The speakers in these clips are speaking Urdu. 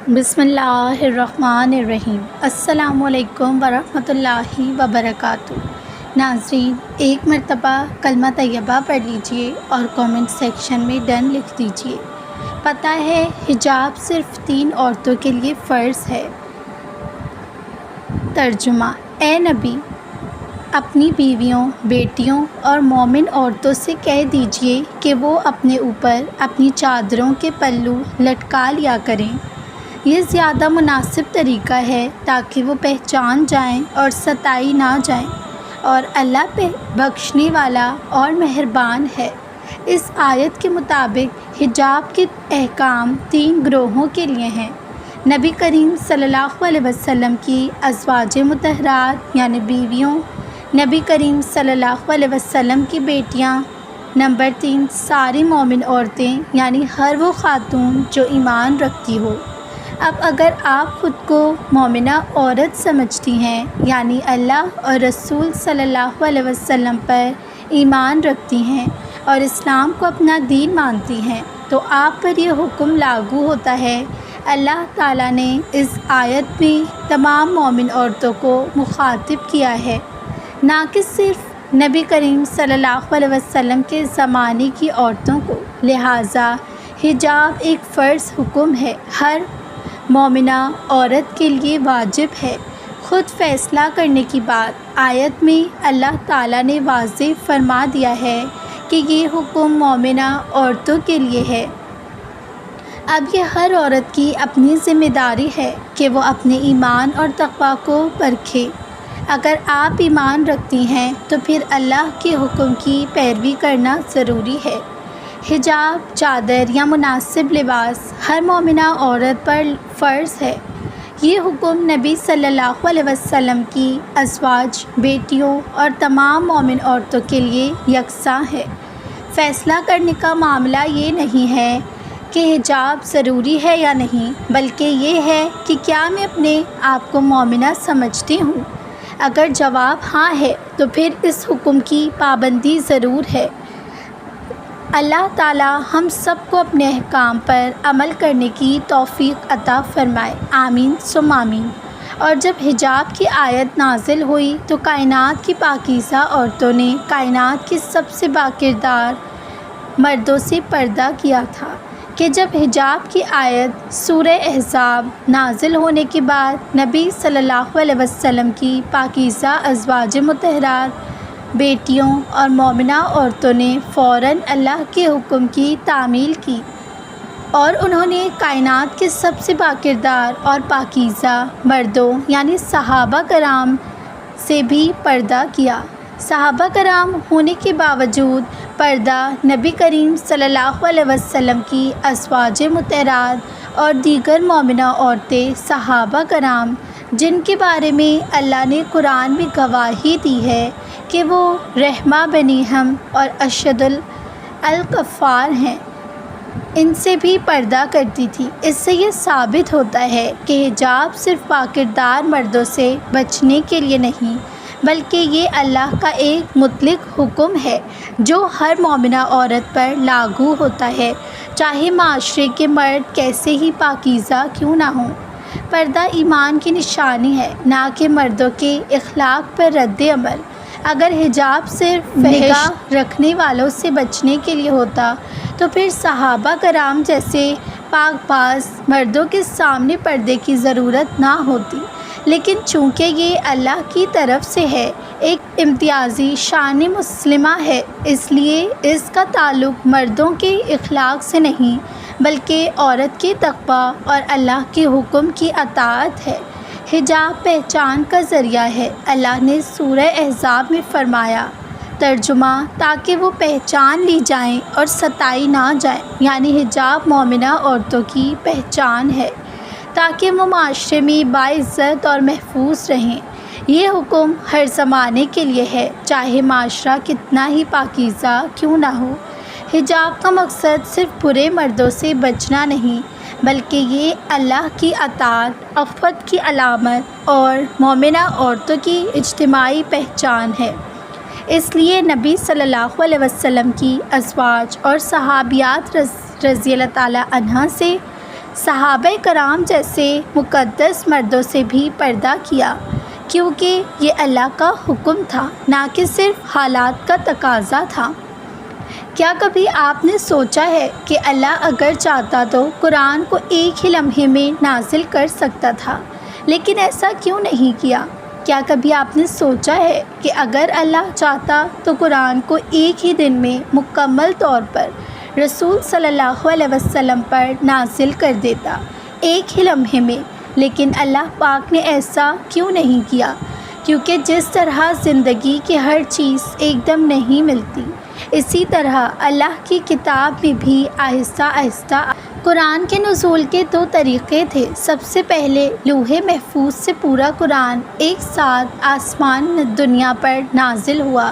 بسم اللہ الرحمن الرحیم۔ السلام علیکم ورحمۃ اللہ وبرکاتہ۔ ناظرین، ایک مرتبہ کلمہ طیبہ پڑھ لیجئے اور کامنٹ سیکشن میں ڈن لکھ دیجئے۔ پتہ ہے حجاب صرف 3 عورتوں کے لیے فرض ہے۔ ترجمہ: اے نبی، اپنی بیویوں، بیٹیوں اور مومن عورتوں سے کہہ دیجئے کہ وہ اپنے اوپر اپنی چادروں کے پلو لٹکا لیا کریں۔ یہ زیادہ مناسب طریقہ ہے تاکہ وہ پہچان جائیں اور ستائی نہ جائیں، اور اللہ بخشنے والا اور مہربان ہے۔ اس آیت کے مطابق حجاب کے احکام 3 گروہوں کے لیے ہیں: نبی کریم صلی اللہ علیہ وسلم کی ازواج مطہرات یعنی بیویوں، نبی کریم صلی اللہ علیہ وسلم کی بیٹیاں، نمبر 3 ساری مومن عورتیں یعنی ہر وہ خاتون جو ایمان رکھتی ہو۔ اب اگر آپ خود کو مومنہ عورت سمجھتی ہیں یعنی اللہ اور رسول صلی اللہ علیہ وسلم پر ایمان رکھتی ہیں اور اسلام کو اپنا دین مانتی ہیں، تو آپ پر یہ حکم لاگو ہوتا ہے۔ اللہ تعالیٰ نے اس آیت میں تمام مومن عورتوں کو مخاطب کیا ہے، نہ کہ صرف نبی کریم صلی اللہ علیہ وسلم کے زمانے کی عورتوں کو۔ لہٰذا حجاب ایک فرض حکم ہے، ہر مومنہ عورت کے لیے واجب ہے۔ خود فیصلہ کرنے کی بات آیت میں اللہ تعالیٰ نے واضح فرما دیا ہے کہ یہ حکم مومنہ عورتوں کے لیے ہے۔ اب یہ ہر عورت کی اپنی ذمہ داری ہے کہ وہ اپنے ایمان اور تقویٰ کو پرکھے۔ اگر آپ ایمان رکھتی ہیں تو پھر اللہ کے حکم کی پیروی کرنا ضروری ہے۔ حجاب، چادر یا مناسب لباس ہر مومنہ عورت پر فرض ہے۔ یہ حکم نبی صلی اللہ علیہ وسلم کی ازواج، بیٹیوں اور تمام مومن عورتوں کے لیے یکساں ہے۔ فیصلہ کرنے کا معاملہ یہ نہیں ہے کہ حجاب ضروری ہے یا نہیں، بلکہ یہ ہے کہ کیا میں اپنے آپ کو مومنہ سمجھتی ہوں۔ اگر جواب ہاں ہے تو پھر اس حکم کی پابندی ضرور ہے۔ اللہ تعالیٰ ہم سب کو اپنے احکام پر عمل کرنے کی توفیق عطا فرمائے، آمین ثم آمین۔ اور جب حجاب کی آیت نازل ہوئی تو کائنات کی پاکیزہ عورتوں نے کائنات کے سب سے باکردار مردوں سے پردہ کیا تھا کہ جب حجاب کی آیت سورہ احزاب نازل ہونے کے بعد نبی صلی اللہ علیہ وسلم کی پاکیزہ ازواج مطہرات، بیٹیوں اور مومنہ عورتوں نے فوراً اللہ کے حکم کی تعمیل کی اور انہوں نے کائنات کے سب سے باکردار اور پاکیزہ مردوں یعنی صحابہ کرام سے بھی پردہ کیا۔ صحابہ کرام ہونے کے باوجود پردہ نبی کریم صلی اللہ علیہ وسلم کی ازواج مطہرات اور دیگر مومنہ عورتیں صحابہ کرام، جن کے بارے میں اللہ نے قرآن میں گواہی دی ہے کہ وہ رحمہ بنی ہم اور اشد الکفار ہیں، ان سے بھی پردہ کرتی تھی۔ اس سے یہ ثابت ہوتا ہے کہ حجاب صرف باکردار مردوں سے بچنے کے لیے نہیں، بلکہ یہ اللہ کا ایک مطلق حکم ہے جو ہر مومنہ عورت پر لاگو ہوتا ہے، چاہے معاشرے کے مرد کیسے ہی پاکیزہ کیوں نہ ہوں۔ پردہ ایمان کی نشانی ہے، نہ کہ مردوں کے اخلاق پر رد عمل۔ اگر حجاب صرف نگاہ رکھنے والوں سے بچنے کے لیے ہوتا تو پھر صحابہ کرام جیسے پاک باز مردوں کے سامنے پردے کی ضرورت نہ ہوتی، لیکن چونکہ یہ اللہ کی طرف سے ہے، ایک امتیازی شان مسلمہ ہے، اس لیے اس کا تعلق مردوں کے اخلاق سے نہیں بلکہ عورت کے تقویٰ اور اللہ کے حکم کی اطاعت ہے۔ حجاب پہچان کا ذریعہ ہے۔ اللہ نے سورہ احزاب میں فرمایا، ترجمہ: تاکہ وہ پہچان لی جائیں اور ستائی نہ جائیں، یعنی حجاب مومنہ عورتوں کی پہچان ہے تاکہ وہ معاشرے میں باعزت اور محفوظ رہیں۔ یہ حکم ہر زمانے کے لیے ہے، چاہے معاشرہ کتنا ہی پاکیزہ کیوں نہ ہو۔ حجاب کا مقصد صرف برے مردوں سے بچنا نہیں بلکہ یہ اللہ کی اطاعت، عفت کی علامت اور مومنہ عورتوں کی اجتماعی پہچان ہے۔ اس لیے نبی صلی اللہ علیہ وسلم کی ازواج اور صحابیات رضی اللہ تعالیٰ عنہ سے صحابہ کرام جیسے مقدس مردوں سے بھی پردہ کیا، کیونکہ یہ اللہ کا حکم تھا، نہ کہ صرف حالات کا تقاضا تھا۔ کیا کبھی آپ نے سوچا ہے کہ اللہ اگر چاہتا تو قرآن کو ایک ہی لمحے میں نازل کر سکتا تھا، لیکن ایسا کیوں نہیں کیا؟ کیا کبھی آپ نے سوچا ہے کہ اگر اللہ چاہتا تو قرآن کو ایک ہی دن میں مکمل طور پر رسول صلی اللہ علیہ وسلم پر نازل کر دیتا، ایک ہی لمحے میں؟ لیکن اللہ پاک نے ایسا کیوں نہیں کیا؟ کیونکہ جس طرح زندگی کی ہر چیز ایک دم نہیں ملتی، اسی طرح اللہ کی کتاب میں بھی آہستہ آہستہ قرآن کے نزول کے دو طریقے تھے۔ سب سے پہلے لوح محفوظ سے پورا قرآن ایک ساتھ آسمان دنیا پر نازل ہوا،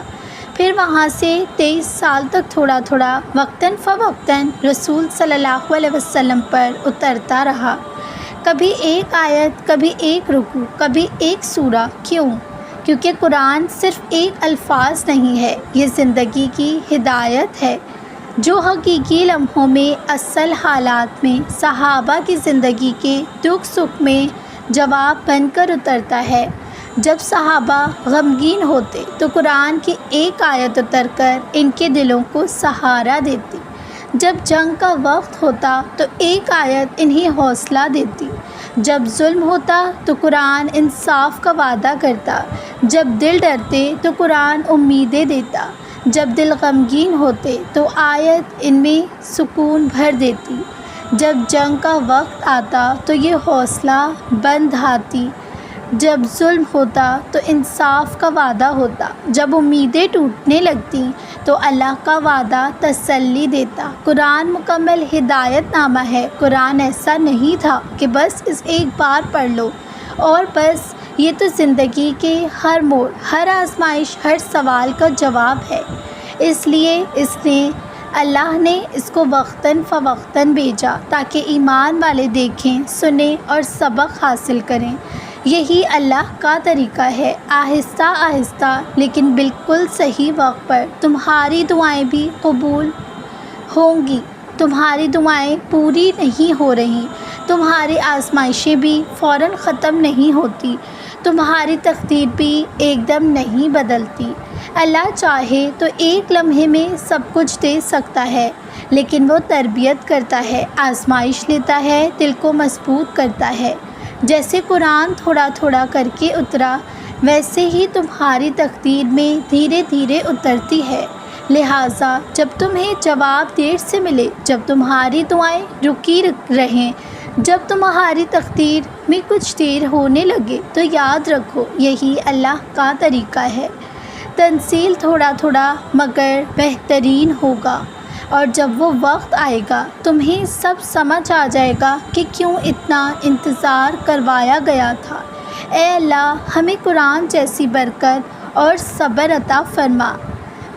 پھر وہاں سے 23 سال تک تھوڑا تھوڑا وقتاً فوقتاً رسول صلی اللہ علیہ وسلم پر اترتا رہا، کبھی ایک آیت، کبھی ایک رکوع، کبھی ایک سورہ۔ کیوں؟ کیونکہ قرآن صرف ایک الفاظ نہیں ہے، یہ زندگی کی ہدایت ہے، جو حقیقی لمحوں میں، اصل حالات میں، صحابہ کی زندگی کے دکھ سکھ میں جواب بن کر اترتا ہے۔ جب صحابہ غمگین ہوتے تو قرآن کی ایک آیت اتر کر ان کے دلوں کو سہارا دیتی، جب جنگ کا وقت ہوتا تو ایک آیت انہیں حوصلہ دیتی، جب ظلم ہوتا تو قرآن انصاف کا وعدہ کرتا، جب دل ڈرتے تو قرآن امیدیں دیتا، جب دل غمگین ہوتے تو آیت ان میں سکون بھر دیتی، جب جنگ کا وقت آتا تو یہ حوصلہ بندھاتی، جب ظلم ہوتا تو انصاف کا وعدہ ہوتا، جب امیدیں ٹوٹنے لگتی تو اللہ کا وعدہ تسلی دیتا۔ قرآن مکمل ہدایت نامہ ہے۔ قرآن ایسا نہیں تھا کہ بس اس ایک بار پڑھ لو اور بس، یہ تو زندگی کے ہر موڑ، ہر آزمائش، ہر سوال کا جواب ہے۔ اس لیے اللہ نے اس کو وقتاً فوقتاً بھیجا تاکہ ایمان والے دیکھیں، سنیں اور سبق حاصل کریں۔ یہی اللہ کا طریقہ ہے، آہستہ آہستہ لیکن بالکل صحیح وقت پر تمہاری دعائیں بھی قبول ہوں گی۔ تمہاری دعائیں پوری نہیں ہو رہی، تمہاری آزمائشیں بھی فوراً ختم نہیں ہوتی، تمہاری تقدیر بھی ایک دم نہیں بدلتی۔ اللہ چاہے تو ایک لمحے میں سب کچھ دے سکتا ہے، لیکن وہ تربیت کرتا ہے، آزمائش لیتا ہے، دل کو مضبوط کرتا ہے۔ جیسے قرآن تھوڑا تھوڑا کر کے اترا، ویسے ہی تمہاری تقدیر میں دھیرے دھیرے اترتی ہے۔ لہٰذا جب تمہیں جواب دیر سے ملے، جب تمہاری دعائیں رکی رہیں، جب تمہاری تقدیر میں کچھ دیر ہونے لگے، تو یاد رکھو یہی اللہ کا طریقہ ہے۔ تنزیل تھوڑا تھوڑا مگر بہترین ہوگا، اور جب وہ وقت آئے گا تمہیں سب سمجھ آ جائے گا کہ کیوں اتنا انتظار کروایا گیا تھا۔ اے اللہ، ہمیں قرآن جیسی برکت اور صبر عطا فرما۔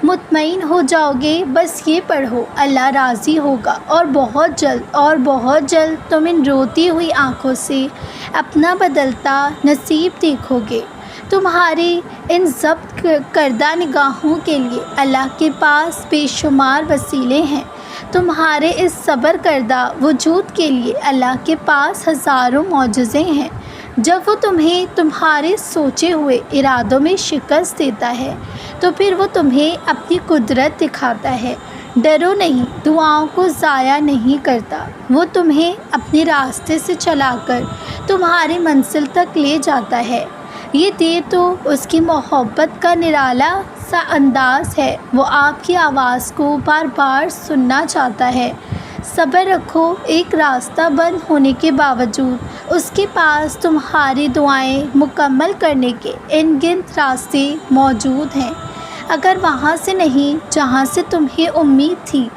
مطمئن ہو جاؤ گے، بس یہ پڑھو، اللہ راضی ہوگا، اور بہت جلد تم ان روتی ہوئی آنکھوں سے اپنا بدلتا نصیب دیکھو گے۔ تمہاری ان ضبط کردہ نگاہوں کے لیے اللہ کے پاس بے شمار وسیلے ہیں، تمہارے اس صبر کردہ وجود کے لیے اللہ کے پاس ہزاروں معجزے ہیں۔ جب وہ تمہیں تمہارے سوچے ہوئے ارادوں میں شکست دیتا ہے تو پھر وہ تمہیں اپنی قدرت دکھاتا ہے۔ ڈرو نہیں، دعاؤں کو ضائع نہیں کرتا، وہ تمہیں اپنے راستے سے چلا کر تمہاری منزل تک لے جاتا ہے۔ یہ دیر تو اس کی محبت کا نرالا سا انداز ہے، وہ آپ کی آواز کو بار بار سننا چاہتا ہے۔ صبر رکھو، ایک راستہ بند ہونے کے باوجود اس کے پاس تمہاری دعائیں مکمل کرنے کے ان گنت راستے موجود ہیں۔ اگر وہاں سے نہیں جہاں سے تمہیں امید تھی،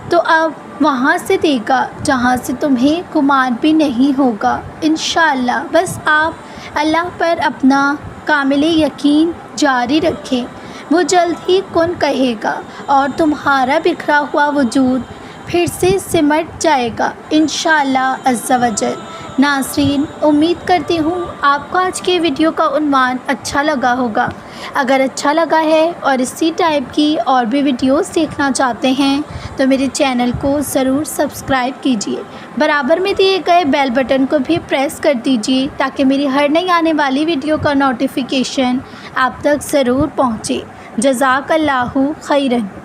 تو اب وہاں سے دے گا جہاں سے تمہیں گمان بھی نہیں ہوگا انشاءاللہ۔ بس آپ اللہ پر اپنا کامل یقین جاری رکھیں، وہ جلد ہی کن کہے گا اور تمہارا بکھرا ہوا وجود پھر سے سمٹ جائے گا انشاءاللہ عز و جل۔ ناظرین، امید کرتی ہوں آپ کو آج کے ویڈیو کا عنوان اچھا لگا ہوگا۔ اگر اچھا لگا ہے اور اسی ٹائپ کی اور بھی ویڈیوز دیکھنا چاہتے ہیں تو میرے چینل کو ضرور سبسکرائب کیجیے۔ برابر میں دیے گئے بیل بٹن کو بھی پریس کر دیجیے تاکہ میری ہر نئی آنے والی ویڈیو کا نوٹیفیکیشن آپ تک ضرور پہنچے۔ جزاک اللہ خیرن۔